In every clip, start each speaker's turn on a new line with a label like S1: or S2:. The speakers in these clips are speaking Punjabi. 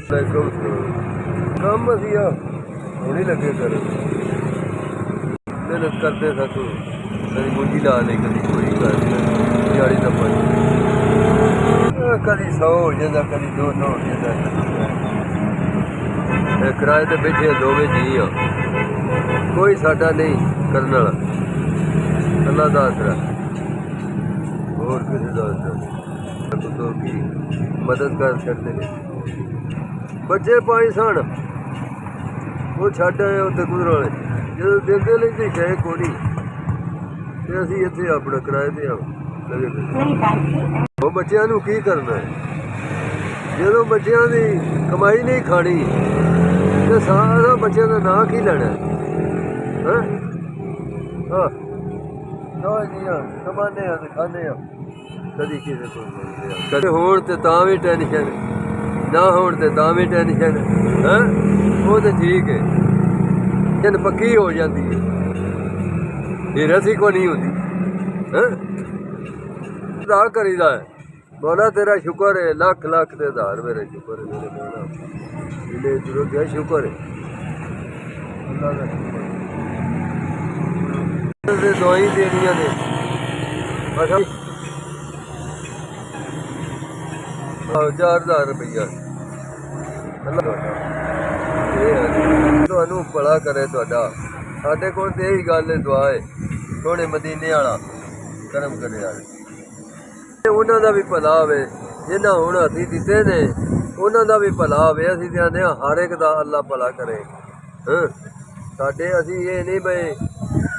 S1: ਕੰਮ ਅਸੀਂ ਆ ਹੁਣੇ ਲੱਗੇ ਕਰਨ ਮਿਹਨਤ ਕਰਦੇ ਸਾਂ ਤੂੰ ਕਦੀ ਮੁੰਡੀ ਲਾ ਲਈ ਕਦੀ ਕੋਈ ਕਰ ਦਿਹਾੜੀ ਦਾ ਪਾਣੀ ਕਦੀ 100 ਹੋ ਜਾਂਦਾ ਕਦੀ 200 ਹੋ ਜਾਂਦਾ ਕਿਰਾਏ ਤੇ ਬੈਠੇ ਦੋਵੇਂ ਜੀ ਆ ਕੋਈ ਸਾਡਾ ਨਹੀਂ ਕਰਨ ਵਾਲਾ ਅੱਲਾ ਦਾ ਆਸਰਾ ਹੋਰ ਕਿਸੇ ਦਾ ਆਸਰਾ ਨਹੀਂ ਕੀ ਮਦਦ ਕਰ ਸਕਦੇ ਨੇ ਬੱਚੇ ਪਾਈ ਸਣ ਉਹ ਛੱਡ ਆਏ ਉੱਥੇ ਗੁਜਰ ਵਾਲੇ ਜਦੋਂ ਦਿੰਦੇ ਲਈ ਤੇ ਗਏ ਕੋਣੀ ਤੇ ਅਸੀਂ ਇੱਥੇ ਆਪਣਾ ਕਿਰਾਏ ਤੇ ਆ ਲਗੇ ਉਹ ਬੱਚਿਆਂ ਨੂੰ ਕੀ ਕਰਨਾ ਜਦੋਂ ਬੱਚਿਆਂ ਦੀ ਕਮਾਈ ਨਹੀਂ ਖਾਣੀ ਤੇ ਸਾਰਾ ਬੱਚਿਆਂ ਦਾ ਨਾਂ ਕੀ ਲੈਣਾ ਹਾਂ ਹਾਂ ਦੋ ਜੀਆਂ ਕਮਾਉਂਦੇ ਆ ਤੇ ਖਾਂਦੇ ਆ ਕਦੀ ਕਿਸੇ ਕੋਲ ਕਦੇ ਹੋਣ ਤੇ ਤਾਂ ਵੀ ਟੈਨਸ਼ਨ ਨਾ ਹੋਣ ਤੇ ਤਾਂ ਵੀ ਟੈਨਸ਼ਨ ਹੈ ਉਹ ਤਾਂ ਠੀਕ ਹੈ ਜਨ ਪੱਕੀ ਹੋ ਜਾਂਦੀ ਹੈ ਫਿਰ ਅਸੀਂ ਕੋ ਨਹੀਂ ਹੁੰਦੀ ਹੈ ਦਾ ਕਰੀਦਾ ਹੈ ਮੌਲਾ ਤੇਰਾ ਸ਼ੁਕਰ ਹੈ ਲੱਖ ਲੱਖ ਦੇ ਹਜ਼ਾਰ ਮੇਰੇ ਸ਼ੁਕਰ ਹੈ ਮੇਰੇ ਮੌਲਾ ਇਹਨੇ ਜਰੂਰ ਗਿਆ ਸ਼ੁਕਰ ਹੈ ਅੱਲਾ ਦਾ ਸ਼ੁਕਰ ਦਵਾਈ ਦੇਣੀਆਂ ਨੇ ਅੱਛਾ 4000 ਰੁਪਈਆ ਤੁਹਾਨੂੰ ਭਲਾ ਕਰੇ ਤੁਹਾਡਾ ਸਾਡੇ ਕੋਲ ਤੇ ਇਹੀ ਗੱਲ ਹੈ ਦੁਆ ਹੈ ਸੋਹਣੇ ਮਦੀਨੇ ਵਾਲਾ ਕਰਮ ਕਰੇ ਵਾਲੇ ਉਹਨਾਂ ਦਾ ਵੀ ਭਲਾ ਹੋਵੇ ਜਿਹਨਾਂ ਹੁਣ ਅਸੀਂ ਦਿੱਤੇ ਨੇ ਉਹਨਾਂ ਦਾ ਵੀ ਭਲਾ ਹੋਵੇ ਅਸੀਂ ਤੇ ਆਂਦੇ ਹਾਂ ਹਰ ਇੱਕ ਦਾ ਅੱਲਾ ਭਲਾ ਕਰੇ ਹਾਂ ਸਾਡੇ ਅਸੀਂ ਇਹ ਨਹੀਂ ਬਈ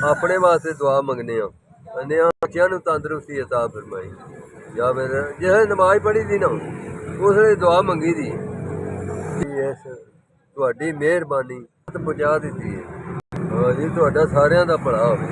S1: ਆਪਣੇ ਵਾਸਤੇ ਦੁਆ ਮੰਗਨੇ ਹਾਂ ਕਹਿੰਦੇ ਹਾਂ ਬੱਚਿਆਂ ਨੂੰ ਤੰਦਰੁਸਤੀ ਅਤਾ ਫਰਮਾਈ ਜਾਂ ਫਿਰ ਜਿਹੇ ਨਮਾਜ਼ ਪੜ੍ਹੀ ਦੀ ਨਾ ਉਸ ਵੇਲੇ ਦੁਆ ਮੰਗੀ ਦੀ ਇਸ ਤੁਹਾਡੀ ਮਿਹਰਬਾਨੀ ਪਹੁੰਚਾ ਦਿੱਤੀ ਹੈ ਹਾਂ ਜੀ ਤੁਹਾਡਾ ਸਾਰਿਆਂ ਦਾ ਭਲਾ ਹੋਵੇ